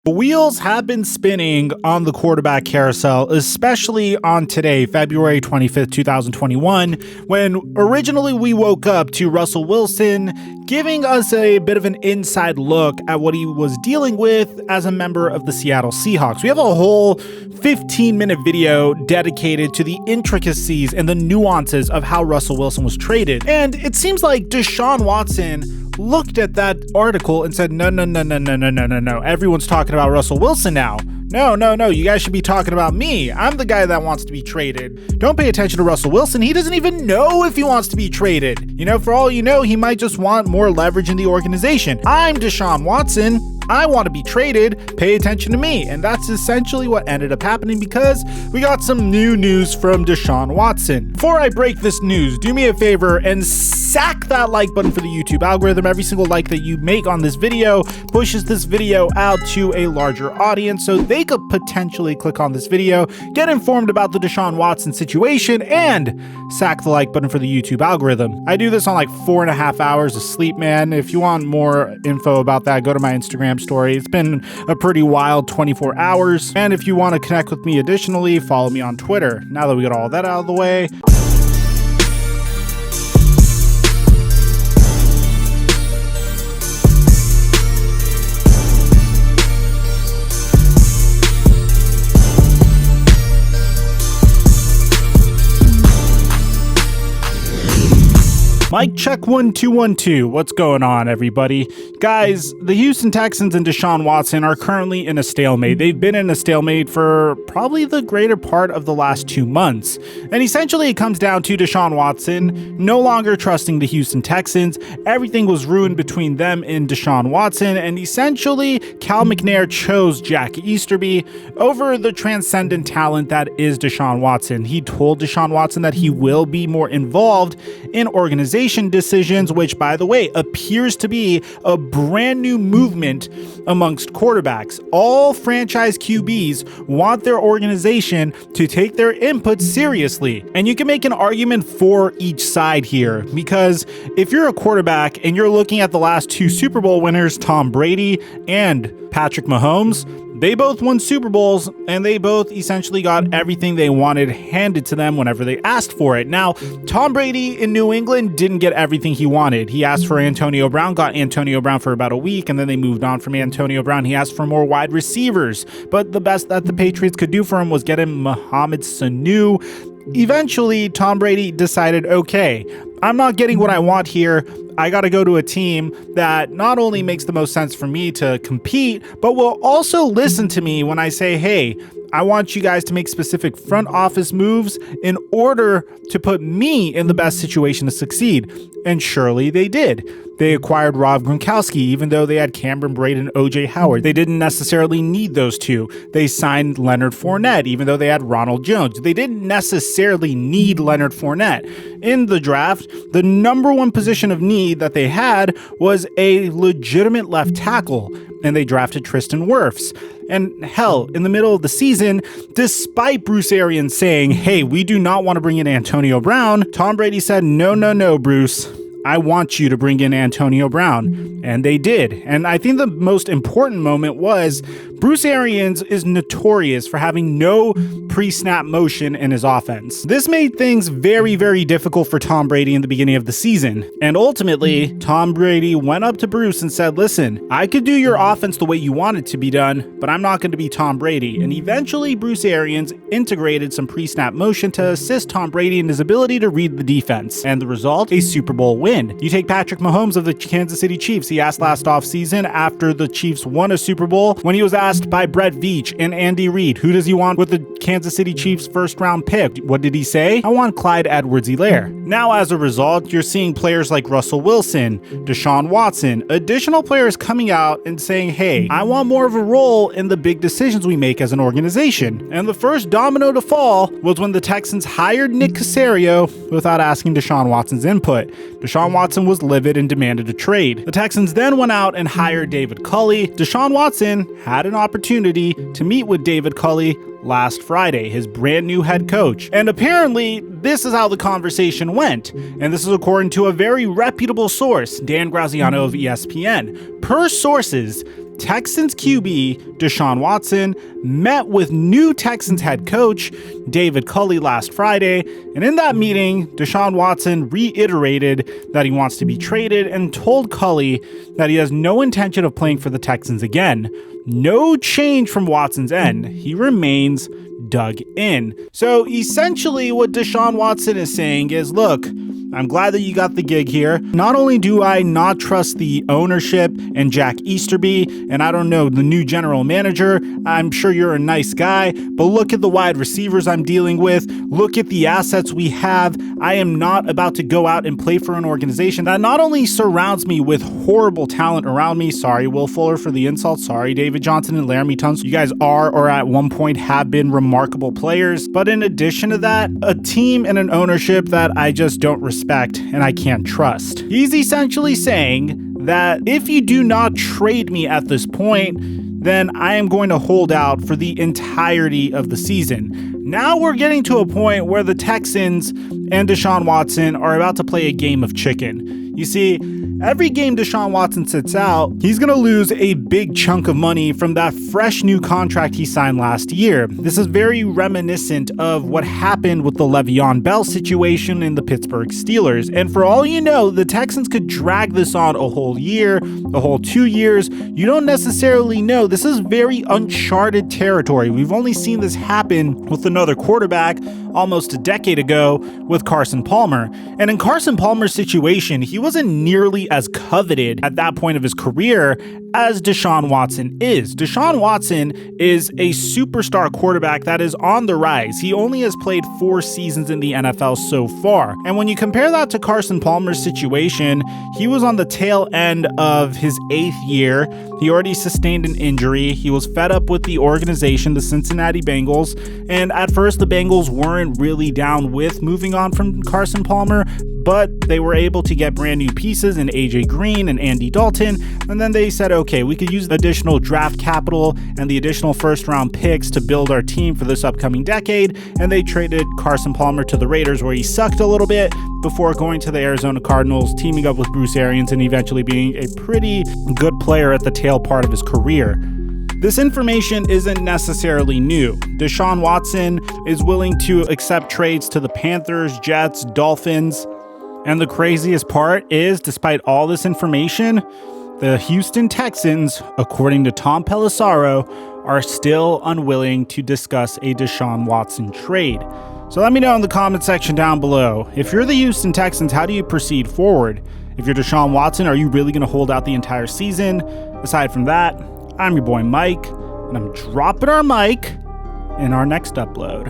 Wheels have been spinning on the quarterback carousel, especially on today, February 25th, 2021, when originally we woke up to Russell Wilson giving us a bit of an inside look at what he was dealing with as a member of the Seattle Seahawks. We have a whole 15-minute video dedicated to the intricacies and the nuances of how Russell Wilson was traded. And it seems like Deshaun Watson looked at that article and said, no. Everyone's talking about Russell Wilson now. No. You guys should be talking about me. I'm the guy that wants to be traded. Don't pay attention to Russell Wilson. He doesn't even know if he wants to be traded. For all you know, he might just want more leverage in the organization. I'm Deshaun Watson. I want to be traded. Pay attention to me. And that's essentially what ended up happening because we got some new news from Deshaun Watson. Before I break this news, do me a favor and sack that like button for the YouTube algorithm. Every single like that you make on this video pushes this video out to a larger audience so they could potentially click on this video, get informed about the Deshaun Watson situation, and sack the like button for the YouTube algorithm. I do this on like 4.5 hours of sleep, man. If you want more info about that, go to my Instagram story. It's been a pretty wild 24 hours. And if you want to connect with me additionally, follow me on Twitter. Now that we got all that out of the way, Mike check 1 2 1 2. What's going on, everybody? Guys, the Houston Texans and Deshaun Watson are currently in a stalemate. They've been in a stalemate for probably the greater part of the last 2 months. And essentially it comes down to Deshaun Watson no longer trusting the Houston Texans. Everything was ruined between them and Deshaun Watson, and essentially Cal McNair chose Jack Easterby over the transcendent talent that is Deshaun Watson. He told Deshaun Watson that he will be more involved in organization decisions, which, by the way, appears to be a brand new movement amongst quarterbacks. All franchise QBs want their organization to take their input seriously. And you can make an argument for each side here, because if you're a quarterback and you're looking at the last 2 Super Bowl winners, Tom Brady and Patrick Mahomes, they both won Super Bowls, and they both essentially got everything they wanted handed to them whenever they asked for it. Now, Tom Brady in New England didn't get everything he wanted. He asked for Antonio Brown, got Antonio Brown for about a week, and then they moved on from Antonio Brown. He asked for more wide receivers, but the best that the Patriots could do for him was get him Mohamed Sanu. Eventually, Tom Brady decided, okay, I'm not getting what I want here. I got to go to a team that not only makes the most sense for me to compete, but will also listen to me when I say, hey, I want you guys to make specific front office moves in order to put me in the best situation to succeed. And surely they did. They acquired Rob Gronkowski, even though they had Cameron Brate and OJ Howard. They didn't necessarily need those two. They signed Leonard Fournette, even though they had Ronald Jones. They didn't necessarily need Leonard Fournette. In the draft, the number one position of need that they had was a legitimate left tackle, and they drafted Tristan Wirfs. And hell, in the middle of the season, despite Bruce Arians saying, hey, we do not want to bring in Antonio Brown, Tom Brady said, no, Bruce. I want you to bring in Antonio Brown. And they did. And I think the most important moment was Bruce Arians is notorious for having no pre-snap motion in his offense. This made things very, very difficult for Tom Brady in the beginning of the season. And ultimately, Tom Brady went up to Bruce and said, listen, I could do your offense the way you want it to be done, but I'm not going to be Tom Brady. And eventually, Bruce Arians integrated some pre-snap motion to assist Tom Brady in his ability to read the defense. And the result, a Super Bowl win. You take Patrick Mahomes of the Kansas City Chiefs. He asked last offseason after the Chiefs won a Super Bowl, when he was asked by Brett Veach and Andy Reid, who does he want with the Kansas City Chiefs first round pick? What did he say? I want Clyde Edwards-Helaire. Now, as a result, you're seeing players like Russell Wilson, Deshaun Watson, additional players coming out and saying, hey, I want more of a role in the big decisions we make as an organization. And the first domino to fall was when the Texans hired Nick Caserio without asking Deshaun Watson's input. Deshaun Watson was livid and demanded a trade. The Texans then went out and hired David Culley. Deshaun Watson had an opportunity to meet with David Culley last Friday, his brand new head coach. And apparently, this is how the conversation went. And this is according to a very reputable source, Dan Graziano of ESPN. Per sources, Texans QB Deshaun Watson met with new Texans head coach David Culley last Friday, and in that meeting, Deshaun Watson reiterated that he wants to be traded and told Culley that he has no intention of playing for the Texans again. No change from Watson's end. He remains dug in. So essentially what Deshaun Watson is saying is, look, I'm glad that you got the gig here. Not only do I not trust the ownership and Jack Easterby, and I don't know, the new general manager, I'm sure you're a nice guy, but look at the wide receivers I'm dealing with. Look at the assets we have. I am not about to go out and play for an organization that not only surrounds me with horrible talent around me. Sorry, Will Fuller for the insult. Sorry, David Johnson and Laramie Tunsil. You guys are, or at one point have been, remarkable players. But in addition to that, a team and an ownership that I just don't respect and I can't trust. He's essentially saying that if you do not trade me at this point, then I am going to hold out for the entirety of the season. Now we're getting to a point where the Texans and Deshaun Watson are about to play a game of chicken. You see, every game Deshaun Watson sits out, he's going to lose a big chunk of money from that fresh new contract he signed last year. This is very reminiscent of what happened with the Le'Veon Bell situation in the Pittsburgh Steelers. And for all you know, the Texans could drag this on a whole year, a whole 2 years. You don't necessarily know. This is very uncharted territory. We've only seen this happen with another quarterback almost a decade ago with Carson Palmer. And in Carson Palmer's situation, he wasn't nearly as coveted at that point of his career as Deshaun Watson is. Deshaun Watson is a superstar quarterback that is on the rise. He only has played 4 seasons in the NFL so far. And when you compare that to Carson Palmer's situation, he was on the tail end of his 8th year. He already sustained an injury. He was fed up with the organization, the Cincinnati Bengals. And at first, the Bengals weren't really down with moving on from Carson Palmer, but they were able to get brand new pieces in AJ Green and Andy Dalton. And then they said, okay, we could use additional draft capital and the additional first-round picks to build our team for this upcoming decade. And they traded Carson Palmer to the Raiders, where he sucked a little bit before going to the Arizona Cardinals, teaming up with Bruce Arians, and eventually being a pretty good player at the tail part of his career. This information isn't necessarily new. Deshaun Watson is willing to accept trades to the Panthers, Jets, Dolphins. And the craziest part is, despite all this information, the Houston Texans, according to Tom Pelissero, are still unwilling to discuss a Deshaun Watson trade. So let me know in the comment section down below. If you're the Houston Texans, how do you proceed forward? If you're Deshaun Watson, are you really going to hold out the entire season? Aside from that, I'm your boy Mike, and I'm dropping our mic in our next upload.